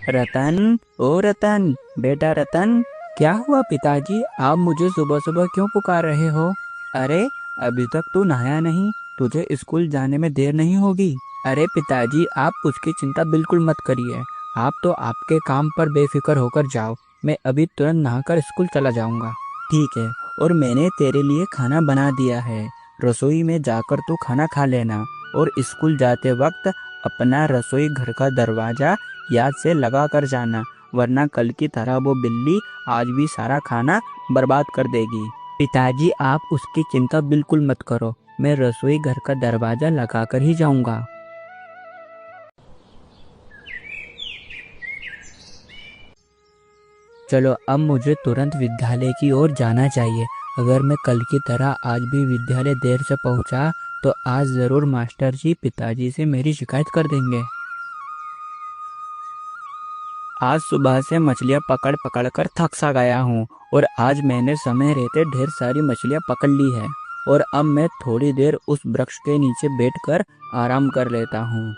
रतन, ओ रतन, बेटा रतन। क्या हुआ पिताजी, आप मुझे सुबह सुबह क्यों पुकार रहे हो? अरे अभी तक तू नहाया नहीं, तुझे स्कूल जाने में देर नहीं होगी। अरे पिताजी, आप उसकी चिंता बिल्कुल मत करिए। आप तो आपके काम पर बेफिक्र होकर जाओ, मैं अभी तुरंत नहाकर स्कूल चला जाऊंगा। ठीक है, और मैंने तेरे लिए खाना बना दिया है, रसोई में जाकर तू खाना खा लेना। और स्कूल जाते वक्त अपना रसोई घर का दरवाजा याद से लगा कर जाना, वरना कल की तरह वो बिल्ली आज भी सारा खाना बर्बाद कर देगी। पिताजी, आप उसकी चिंता बिल्कुल मत करो, मैं रसोई घर का दरवाजा लगा कर ही जाऊंगा। चलो अब मुझे तुरंत विद्यालय की ओर जाना चाहिए। अगर मैं कल की तरह आज भी विद्यालय देर से पहुंचा तो आज जरूर मास्टर जी पिताजी से मेरी शिकायत कर देंगे। आज सुबह से मछलियाँ पकड़ पकड़ कर थक सा गया हूँ, और आज मैंने समय रहते ढेर सारी मछलियाँ पकड़ ली है। और अब मैं थोड़ी देर उस वृक्ष के नीचे बैठकर आराम कर लेता हूँ।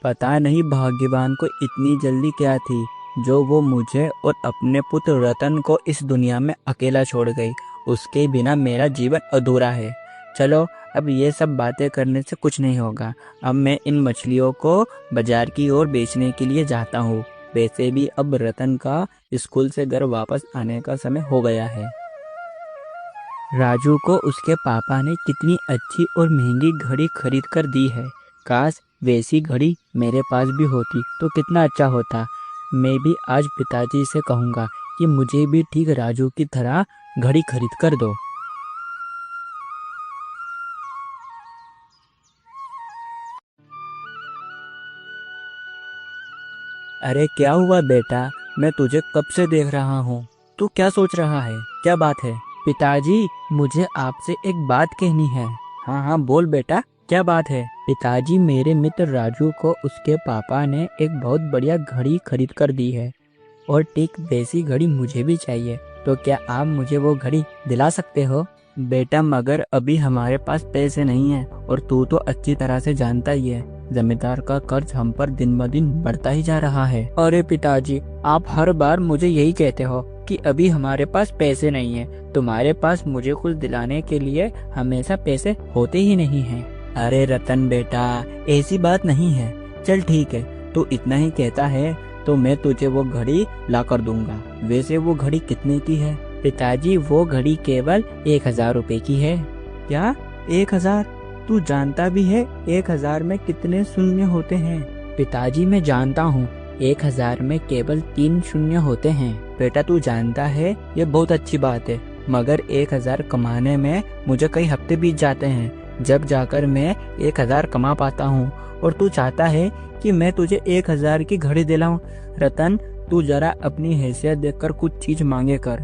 पता नहीं भाग्यवान को इतनी जल्दी क्या थी, जो वो मुझे और अपने पुत्र रतन को इस दुनिया में अकेला छोड़ गई। उसके बिना मेरा जीवन अधूरा है। चलो अब ये सब बातें करने से कुछ नहीं होगा। अब मैं इन मछलियों को बाजार की ओर बेचने के लिए जाता हूँ। वैसे भी अब रतन का स्कूल से घर वापस आने का समय हो गया है। राजू को उसके पापा ने कितनी अच्छी और महंगी घड़ी खरीद कर दी है। काश वैसी घड़ी मेरे पास भी होती तो कितना अच्छा होता। मैं भी आज पिताजी से कहूँगा कि मुझे भी ठीक राजू की तरह घड़ी खरीद कर दो। अरे क्या हुआ बेटा, मैं तुझे कब से देख रहा हूँ। तू क्या सोच रहा है, क्या बात है? पिताजी, मुझे आपसे एक बात कहनी है। हाँ हाँ बोल बेटा, क्या बात है? पिताजी, मेरे मित्र राजू को उसके पापा ने एक बहुत बढ़िया घड़ी खरीद कर दी है, और ठीक वैसी घड़ी मुझे भी चाहिए। तो क्या आप मुझे वो घड़ी दिला सकते हो? बेटा मगर अभी हमारे पास पैसे नहीं है, और तू तो अच्छी तरह से जानता ही है, जमींदार का कर्ज हम पर दिन ब दिन बढ़ता ही जा रहा है। अरे पिताजी, आप हर बार मुझे यही कहते हो कि अभी हमारे पास पैसे नहीं है। तुम्हारे पास मुझे कुछ दिलाने के लिए हमेशा पैसे होते ही नहीं हैं। अरे रतन बेटा, ऐसी बात नहीं है। चल ठीक है, तू इतना ही कहता है तो मैं तुझे वो घड़ी ला कर दूंगा। वैसे वो घड़ी कितने की है? पिताजी, वो घड़ी केवल 1000 रुपए की है। क्या 1000? तू जानता भी है 1000 में कितने शून्य होते हैं? पिताजी, मैं जानता हूँ, 1000 में केवल 3 शून्य होते हैं। बेटा तू जानता है ये बहुत अच्छी बात है, मगर 1000 कमाने में मुझे कई हफ्ते बीत जाते हैं, जब जाकर मैं 1000 कमा पाता हूँ। और तू चाहता है कि मैं तुझे 1000 की घड़ी दिलाऊं? रतन, तू जरा अपनी हैसियत देखकर कुछ चीज मांगे कर।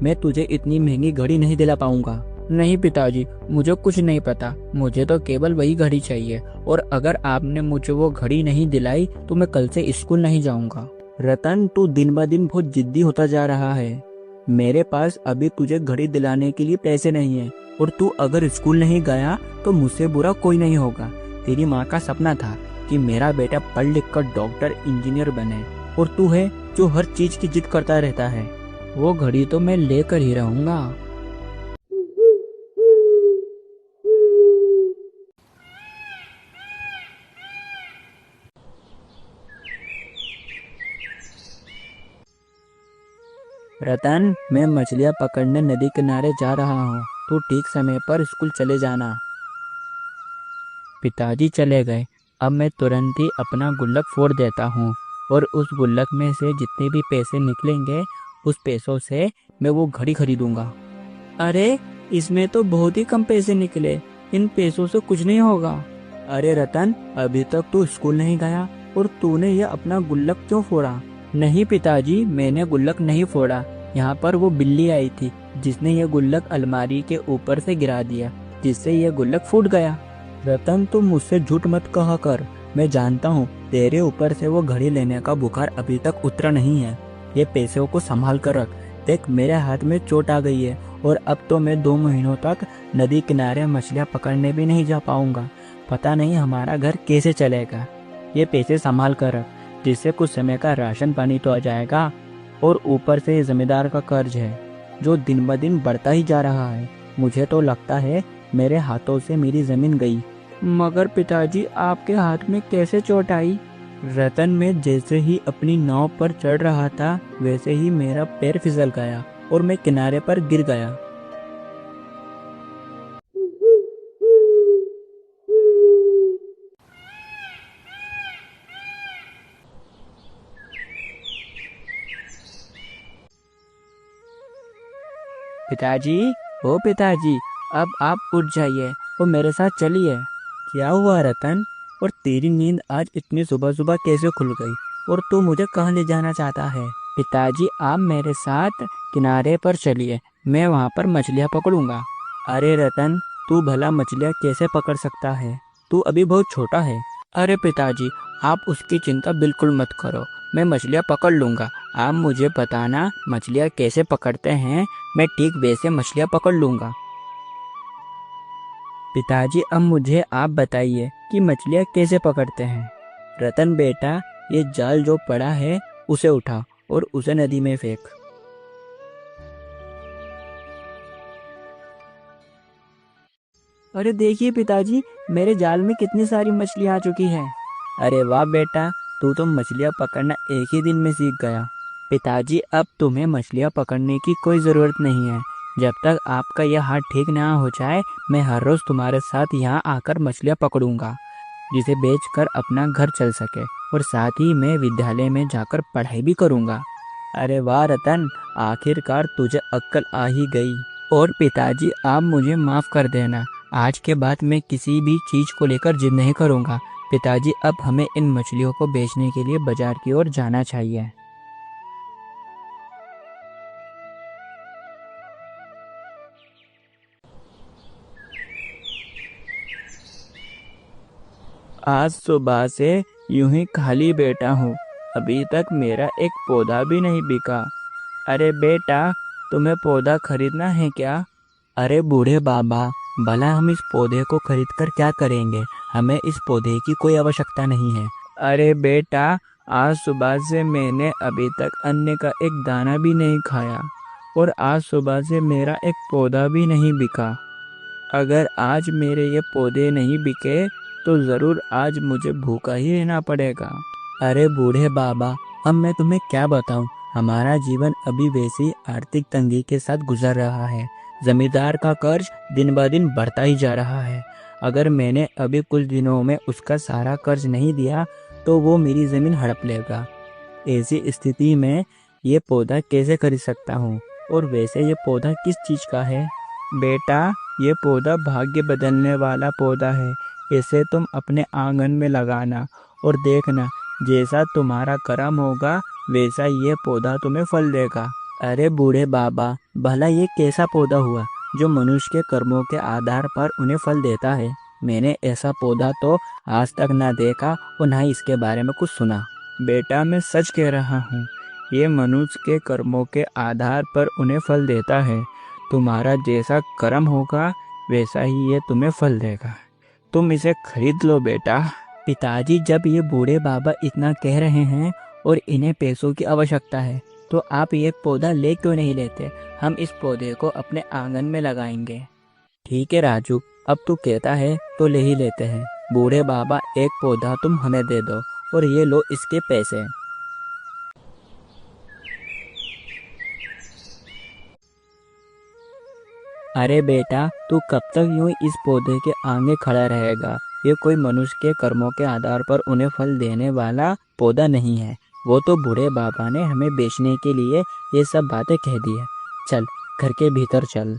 मैं तुझे इतनी महंगी घड़ी नहीं दिला पाऊंगा। नहीं पिताजी, मुझे कुछ नहीं पता, मुझे तो केवल वही घड़ी चाहिए, और अगर आपने मुझे वो घड़ी नहीं दिलाई तो मैं कल से स्कूल नहीं जाऊंगा। रतन, तू दिन ब दिन बहुत जिद्दी होता जा रहा है। मेरे पास अभी तुझे घड़ी दिलाने के लिए पैसे नहीं है, और तू अगर स्कूल नहीं गया तो मुझसे बुरा कोई नहीं होगा। तेरी माँ का सपना था कि मेरा बेटा पढ़ लिख कर डॉक्टर इंजीनियर बने, और तू है जो हर चीज की जिद करता रहता है। वो घड़ी तो मैं लेकर ही रहूंगा। रतन, मैं मछलियाँ पकड़ने नदी किनारे जा रहा हूँ, तू ठीक समय पर स्कूल चले जाना। पिताजी चले गए। अब मैं तुरंत ही अपना गुल्लक फोड़ देता हूँ, और उस गुल्लक में से जितने भी पैसे निकलेंगे उस पैसों से मैं वो घड़ी खरीदूंगा। अरे इसमें तो बहुत ही कम पैसे निकले, इन पैसों से कुछ नहीं होगा। अरे रतन, अभी तक तू स्कूल नहीं गया और तूने ये अपना गुल्लक क्यों फोड़ा? नहीं पिताजी, मैंने गुल्लक नहीं फोड़ा। यहाँ पर वो बिल्ली आई थी जिसने ये गुल्लक अलमारी के ऊपर से गिरा दिया, जिससे ये गुल्लक फूट गया। रतन, तुम मुझसे झूठ मत कहा कर। मैं जानता हूँ तेरे ऊपर से वो घड़ी लेने का बुखार अभी तक उतरा नहीं है। ये पैसों को संभाल कर रख। देख, मेरे हाथ में चोट आ गई है, और अब तो मैं 2 महीनों तक नदी किनारे मछलियाँ पकड़ने भी नहीं जा पाऊंगा। पता नहीं हमारा घर कैसे चलेगा। ये पैसे संभाल कर रख, जिससे कुछ समय का राशन पानी तो आ जाएगा, और ऊपर से जमींदार का कर्ज है जो दिन ब दिन बढ़ता ही जा रहा है। मुझे तो लगता है मेरे हाथों से मेरी जमीन गई। मगर पिताजी, आपके हाथ में कैसे चोट आई? रतन, में जैसे ही अपनी नाव पर चढ़ रहा था वैसे ही मेरा पैर फिसल गया और मैं किनारे पर गिर गया। पिताजी, ओ पिताजी, अब आप उठ जाइए और मेरे साथ चलिए। क्या हुआ रतन? और तेरी नींद आज इतनी सुबह सुबह कैसे खुल गई? और तू मुझे कहाँ ले जाना चाहता है? पिताजी, आप मेरे साथ किनारे पर चलिए, मैं वहाँ पर मछलियाँ पकड़ूंगा। अरे रतन, तू भला मछलियाँ कैसे पकड़ सकता है? तू अभी बहुत छोटा है। अरे पिताजी, आप उसकी चिंता बिल्कुल मत करो, मैं मछलियाँ पकड़ लूँगा। आप मुझे बताना मछलियाँ कैसे पकड़ते हैं, मैं ठीक वैसे मछलियाँ पकड़ लूँगा। पिताजी, अब मुझे आप बताइए कि मछलियाँ कैसे पकड़ते हैं। रतन बेटा, ये जाल जो पड़ा है उसे उठा और उसे नदी में फेंक। अरे देखिए पिताजी, मेरे जाल में कितनी सारी मछलियाँ आ चुकी हैं। अरे वाह बेटा, तू तो मछलियाँ पकड़ना एक ही दिन में सीख गया। पिताजी, अब तुम्हें मछलियाँ पकड़ने की कोई ज़रूरत नहीं है। जब तक आपका यह हाथ ठीक ना हो जाए, मैं हर रोज़ तुम्हारे साथ यहाँ आकर मछलियाँ पकड़ूंगा, जिसे बेचकर अपना घर चल सके, और साथ ही मैं विद्यालय में जाकर पढ़ाई भी करूँगा। अरे वाह रतन, आखिरकार तुझे अक्ल आ ही गई। और पिताजी, आप मुझे माफ़ कर देना, आज के बाद मैं किसी भी चीज़ को लेकर जिद नहीं करूँगा। पिताजी, अब हमें इन मछलियों को बेचने के लिए बाजार की ओर जाना चाहिए। आज सुबह से यूं ही खाली बैठा हूँ, अभी तक मेरा एक पौधा भी नहीं बिका। अरे बेटा, तुम्हें पौधा खरीदना है क्या? अरे बूढ़े बाबा, भला हम इस पौधे को खरीदकर क्या करेंगे? हमें इस पौधे की कोई आवश्यकता नहीं है। अरे बेटा, आज सुबह से मैंने अभी तक अन्न का एक दाना भी नहीं खाया, और आज सुबह से मेरा एक पौधा भी नहीं बिका। अगर आज मेरे ये पौधे नहीं बिके तो ज़रूर आज मुझे भूखा ही रहना पड़ेगा। अरे बूढ़े बाबा, अब मैं तुम्हें क्या बताऊं, हमारा जीवन अभी वैसी आर्थिक तंगी के साथ गुजर रहा है। जमींदार का कर्ज दिन ब दिन बढ़ता ही जा रहा है। अगर मैंने अभी कुछ दिनों में उसका सारा कर्ज नहीं दिया तो वो मेरी ज़मीन हड़प लेगा। ऐसी स्थिति में ये पौधा कैसे खरीद सकता हूँ? और वैसे ये पौधा किस चीज़ का है? बेटा, ये पौधा भाग्य बदलने वाला पौधा है। इसे तुम अपने आंगन में लगाना और देखना, जैसा तुम्हारा कर्म होगा वैसा ये पौधा तुम्हें फल देगा। अरे बूढ़े बाबा, भला ये कैसा पौधा हुआ जो मनुष्य के कर्मों के आधार पर उन्हें फल देता है? मैंने ऐसा पौधा तो आज तक ना देखा और ना ही इसके बारे में कुछ सुना। बेटा, मैं सच कह रहा हूँ, ये मनुष्य के कर्मों के आधार पर उन्हें फल देता है। तुम्हारा जैसा कर्म होगा वैसा ही ये तुम्हें फल देगा। तुम इसे खरीद लो बेटा। पिताजी, जब ये बूढ़े बाबा इतना कह रहे हैं और इन्हें पैसों की आवश्यकता है, तो आप ये पौधा ले क्यों नहीं लेते? हम इस पौधे को अपने आंगन में लगाएंगे। ठीक है राजू, अब तू कहता है तो ले ही लेते हैं। बूढ़े बाबा, एक पौधा तुम हमें दे दो और ये लो इसके पैसे। अरे बेटा, तू कब तक यूं इस पौधे के आगे खड़ा रहेगा? ये कोई मनुष्य के कर्मों के आधार पर उन्हें फल देने वाला पौधा नहीं है। वो तो बूढ़े बाबा ने हमें बेचने के लिए ये सब बातें कह दी है। चल, घर के भीतर चल।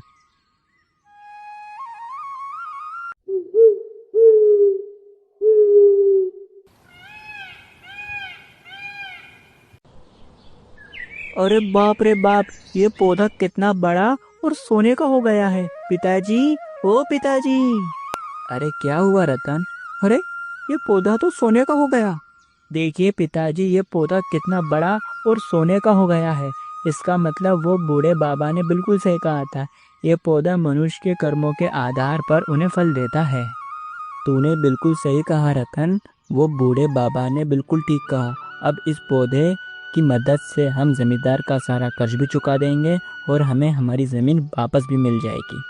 अरे बाप रे बाप, ये पौधा कितना बड़ा और सोने का हो गया है। पिताजी, ओ पिताजी। अरे क्या हुआ रतन? अरे ये पौधा तो सोने का हो गया। देखिए पिताजी, ये पौधा कितना बड़ा और सोने का हो गया है। इसका मतलब वो बूढ़े बाबा ने बिल्कुल सही कहा था। ये पौधा मनुष्य के कर्मों के आधार पर उन्हें फल देता है। तूने बिल्कुल सही कहा रतन, वो बूढ़े बाबा ने बिल्कुल ठीक कहा। अब इस पौधे की मदद से हम जमींदार का सारा कर्ज भी चुका देंगे और हमें हमारी ज़मीन वापस भी मिल जाएगी।